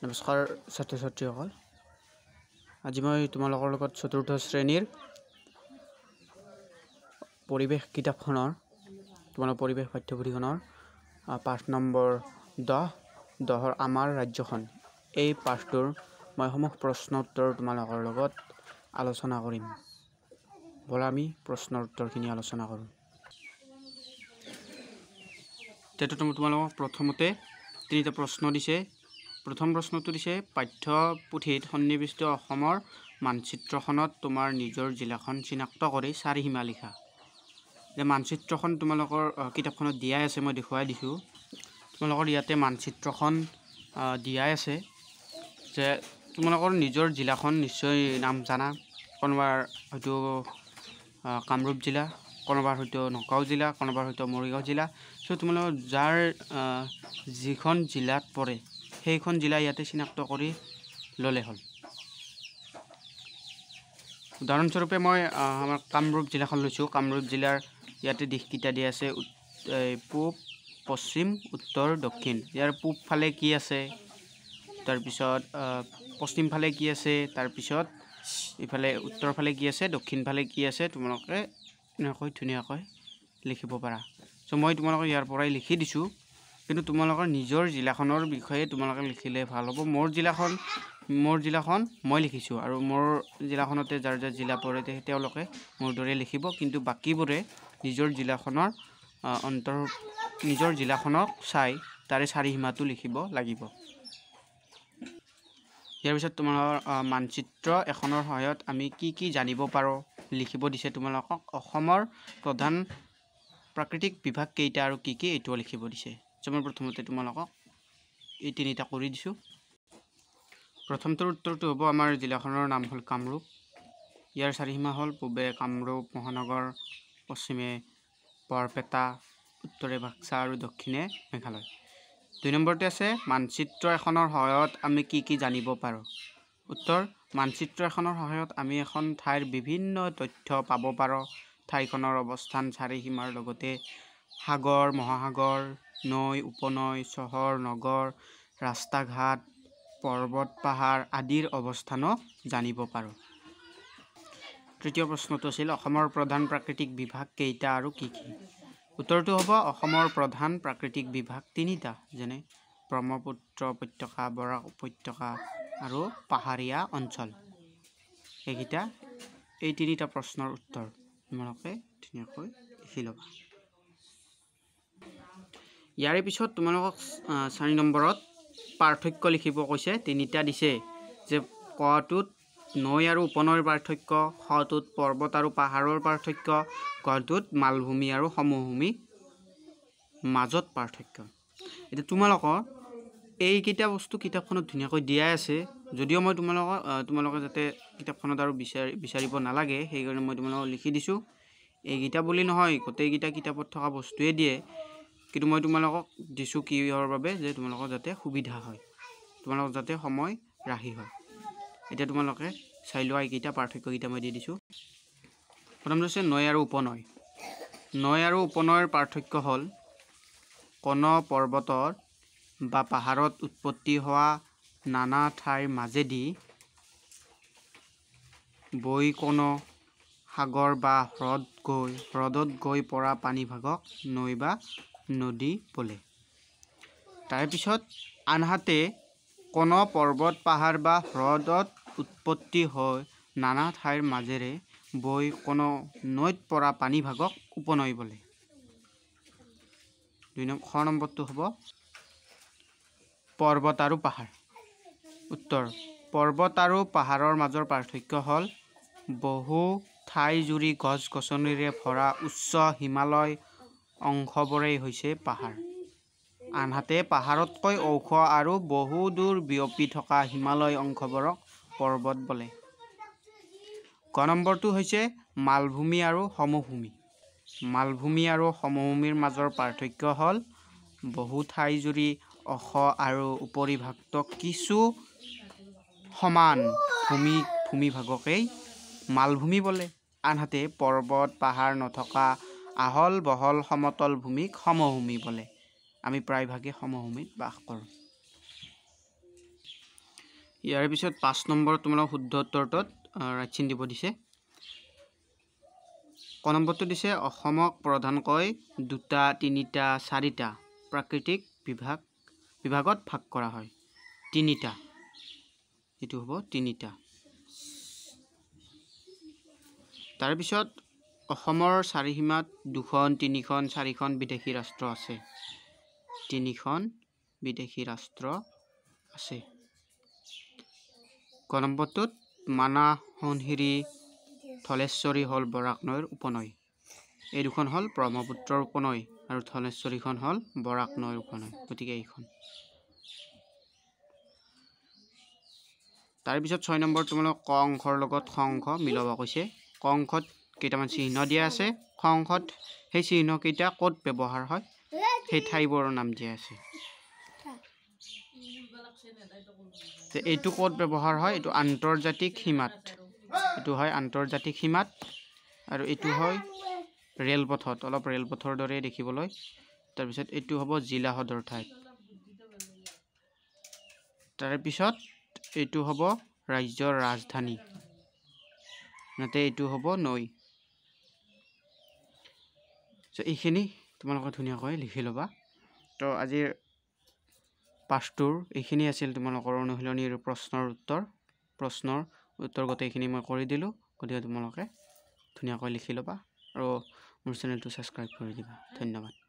নমস্কাৰ ছাত্ৰ ছাত্ৰীসকল, আজি মই তোমালোকৰ লগত চতুৰ্থ শ্ৰেণীৰ পৰিৱেশ কিতাপখনৰ তোমালোকৰ পৰিৱেশ পাঠ্যপুথিখনৰ পাঠ নম্বৰ 10 আমাৰ ৰাজ্যখন এই পাঠটোৰ মই সমূহ প্ৰশ্ন উত্তৰ তোমালোকৰ লগত আলোচনা কৰিম। বলা আমি প্ৰশ্নৰ উত্তৰখিনি আলোচনা কৰোঁ। তেটো তোমালোকক প্ৰথমতে তিনিটা প্ৰশ্ন দিছে। প্ৰথম প্ৰশ্নটো দিছে পাঠ্যপুথিত সন্নিৱিষ্ট অসমৰ মানচিত্ৰখনত তোমাৰ নিজৰ জিলাখন চিনাক্ত কৰি চাৰিসীমা লিখা। যে মানচিত্ৰখন তোমালোকৰ কিতাপখনত দিয়াই আছে, মই দেখুৱাই দিছোঁ। তোমালোকৰ ইয়াতে মানচিত্ৰখন দিয়াই আছে যে তোমালোকৰ নিজৰ জিলাখন নিশ্চয় নাম জানা। কোনোবাৰ হয়তো কামৰূপ জিলা, কোনোবাৰ হয়তো নগাঁও জিলা, কোনোবাৰ হয়তো মৰিগাঁও জিলা। চ' তোমালোকৰ যাৰ যিখন জিলাত পৰে সেইখন জিলা ইয়াতে চিনাক্ত কৰি ল'লে হ'ল। উদাহৰণস্বৰূপে মই আমাৰ কামৰূপ জিলাখন লৈছোঁ। কামৰূপ জিলাৰ ইয়াতে দিশকেইটা দিয়া আছে, পূব, পশ্চিম, উত্তৰ, দক্ষিণ। ইয়াৰ পূব ফালে কি আছে, তাৰপিছত পশ্চিম ফালে কি আছে, তাৰপিছত ইফালে উত্তৰ ফালে কি আছে, দক্ষিণ ফালে কি আছে, তোমালোকে এনেকৈ ধুনীয়াকৈ লিখিব পাৰা। চ' মই তোমালোকক ইয়াৰ পৰাই লিখি দিছোঁ, কিন্তু তোমালোকৰ নিজৰ জিলাখনৰ বিষয়ে তোমালোকে লিখিলে ভাল হ'ব। মোৰ জিলাখন মই লিখিছোঁ, আৰু মোৰ জিলাখনতে যাৰ যাৰ জিলা পৰে তেওঁলোকে মোৰ দৰে লিখিব, কিন্তু বাকীবোৰে নিজৰ জিলাখনক চাই তাৰে চাৰিসীমাটো লিখিব লাগিব। ইয়াৰ পিছত তোমালোকৰ মানচিত্ৰ এখনৰ সহায়ত আমি কি জানিব পাৰোঁ লিখিব দিছে। তোমালোকক অসমৰ প্ৰধান প্ৰাকৃতিক বিভাগ কেইটা আৰু কি এইটোও লিখিব দিছে। মই প্ৰথমতে তোমালোকক এই তিনিটা কৰি দিছোঁ। প্ৰথমটোৰ উত্তৰটো হ'ব আমাৰ জিলাখনৰ নাম হ'ল কামৰূপ। ইয়াৰ চাৰিসীমা হ'ল পূবে কামৰূপ মহানগৰ, পশ্চিমে বৰপেটা, উত্তৰে বাক্সা আৰু দক্ষিণে মেঘালয়। 2 নম্বৰতে আছে মানচিত্ৰ এখনৰ সহায়ত আমি কি জানিব পাৰোঁ। উত্তৰ: মানচিত্ৰ এখনৰ সহায়ত আমি এখন ঠাইৰ বিভিন্ন তথ্য পাব পাৰোঁ। ঠাইখনৰ অৱস্থান, চাৰিসীমাৰ লগতে সাগৰ, মহাসাগৰ, নৈ, উপনৈ, চহৰ, নগৰ, ৰাস্তা ঘাট, পৰ্বত পাহাৰ আদিৰ অৱস্থানো জানিব পাৰোঁ। তৃতীয় প্ৰশ্নটো আছিল অসমৰ প্ৰধান প্ৰাকৃতিক বিভাগ কেইটা আৰু কি? উত্তৰটো হ'ব অসমৰ প্ৰধান প্ৰাকৃতিক বিভাগ 3টা, যেনে ব্ৰহ্মপুত্ৰ উপত্যকা, বৰাক উপত্যকা আৰু পাহাৰীয়া অঞ্চল। এইকেইটা এই 3টা প্ৰশ্নৰ উত্তৰ তোমালোকে ধুনীয়াকৈ লিখি ল'বা। ইয়াৰে পিছত তোমালোকক 4 নম্বৰত পাৰ্থক্য লিখিব কৈছে। 3টা দিছে, যে কটোত নৈ আৰু উপনৈৰ পাৰ্থক্য, খটোত পৰ্বত আৰু পাহাৰৰ পাৰ্থক্য, গটোত মালভূমি আৰু সমভূমি মাজত পাৰ্থক্য। এতিয়া তোমালোকৰ এইকেইটা বস্তু কিতাপখনত ধুনীয়াকৈ দিয়াই আছে, যদিও মই তোমালোকে যাতে কিতাপখনত আৰু বিচাৰিব নালাগে সেইকাৰণে মই তোমালোকক লিখি দিছোঁ। এইকেইটা বুলি নহয়, গোটেইকেইটা কিতাপত থকা বস্তুৱে দিয়ে, কিন্তু মই তোমালোকক দিছোঁ কিহৰ বাবে, যে তোমালোকৰ যাতে সুবিধা হয়, তোমালোকৰ যাতে সময় ৰাহি হয়। এতিয়া তোমালোকে চাই লোৱা এইকেইটা পাৰ্থক্যকেইটা মই দি দিছোঁ। প্ৰথমটো হৈছে নৈ আৰু উপনৈ। নৈ আৰু উপনৈৰ পাৰ্থক্য হ'ল কোনো পৰ্বতৰ বা পাহাৰত উৎপত্তি হোৱা নানা ঠাইৰ মাজেদি বৈ কোনো সাগৰ বা হ্ৰদত গৈ পৰা পানীভাগক নৈ বা নদী বোলে। তাৰপিছত আনহাতে কোনো পৰ্বত, পাহাৰ বা হ্ৰদত উৎপত্তি হৈ নানা ঠাইৰ মাজেৰে বৈ কোনো নৈত পৰা পানীভাগক উপনৈ বোলে। 6 নম্বৰটো হ'ব পৰ্বত আৰু পাহাৰ। উত্তৰ: পৰ্বত আৰু পাহাৰৰ মাজৰ পাৰ্থক্য হ'ল বহু ঠাই জুৰি গছ-গছনিৰে ভৰা উচ্চ হিমালয় অংশবোৰেই হৈছে পাহাৰ। আনহাতে পাহাৰতকৈ ওখ আৰু বহু দূৰ বিয়পি থকা হিমালয় অংশবোৰক পৰ্বত বোলে। গ নম্বৰটো হৈছে মালভূমি আৰু সমভূমি। মালভূমি আৰু সমভূমিৰ মাজৰ পাৰ্থক্য হ'ল বহু ঠাই জুৰি ওখ আৰু উপৰিভাগটো কিছু সমান ভূমিভাগকেই মালভূমি বোলে। আনহাতে পৰ্বত, পাহাৰ নথকা আহল বহল সমতল ভূমিক সমভূমি বোলে। আমি প্ৰায়ভাগে সমভূমিত বাস কৰোঁ। ইয়াৰ পিছত 5 নম্বৰ তোমালোক শুদ্ধ উত্তৰটোত ৰাইট চিন দিব দিছে ক নম্বৰটো দিছে অসমক প্ৰধানকৈ 2টা 3টা 4টা প্ৰাকৃতিক বিভাগত ভাগ কৰা হয় 3টা এটো হ'ব 3টা তাৰ পিছত অসমৰ চাৰিসীমাত 2খন 3খন 4খন বিদেশী ৰাষ্ট্ৰ আছে 3খন বিদেশী ৰাষ্ট্ৰ আছে ক নম্বৰটোত মানাহ সোণহিৰি ধলেশ্বৰী হল বৰাক নৈৰ উপনৈ এই দুখন হল ব্ৰহ্মপুত্ৰৰ উপনৈ আৰু ধলেশ্বৰীখন হল বৰাক নৈৰ উপনৈ গতিকে এইখন তাৰ পিছত 6 নম্বৰ তোমালোক ক অংশৰ লগত খ অংশ মিলাব কৈছে ক অংশত কেইটামান চিহ্ন দিয়া আছে খ অংশত সেই চিহ্ন কেইটা ক'ত ব্যৱহাৰ হয় সেই ঠাইবোৰৰ নাম দিয়া আছে তে এইটো ক'ত ব্যৱহাৰ হয় এইটো আন্তৰ্জাতিক সীমাত এইটো হয় আন্তৰ্জাতিক সীমাত আৰু এইটো হয় ৰেলপথত অলপ ৰেলপথৰ দৰে দেখিবলৈ তাৰ পিছত এইটো হ'ব জিলা সদৰ ঠাই তাৰ পিছত এইটো হ'ব ৰাজ্যৰ ৰাজধানী নাতে এইটো হ'ব নৈ সো এইখিনি তোমালোকে ধুনীয়াকৈ লিখি ল'বা তো আজিৰ পাঠটোৰ এইখিনি আছিল তোমালোকৰ অনুশীলনীৰ প্ৰশ্নৰ উত্তৰ গোটেইখিনি মই কৰি দিলোঁ গতিকে তোমালোকে ধুনীয়াকৈ লিখি ল'বা আৰু মোৰ চেনেলটো ছাবস্ক্ৰাইব কৰি দিবা ধন্যবাদ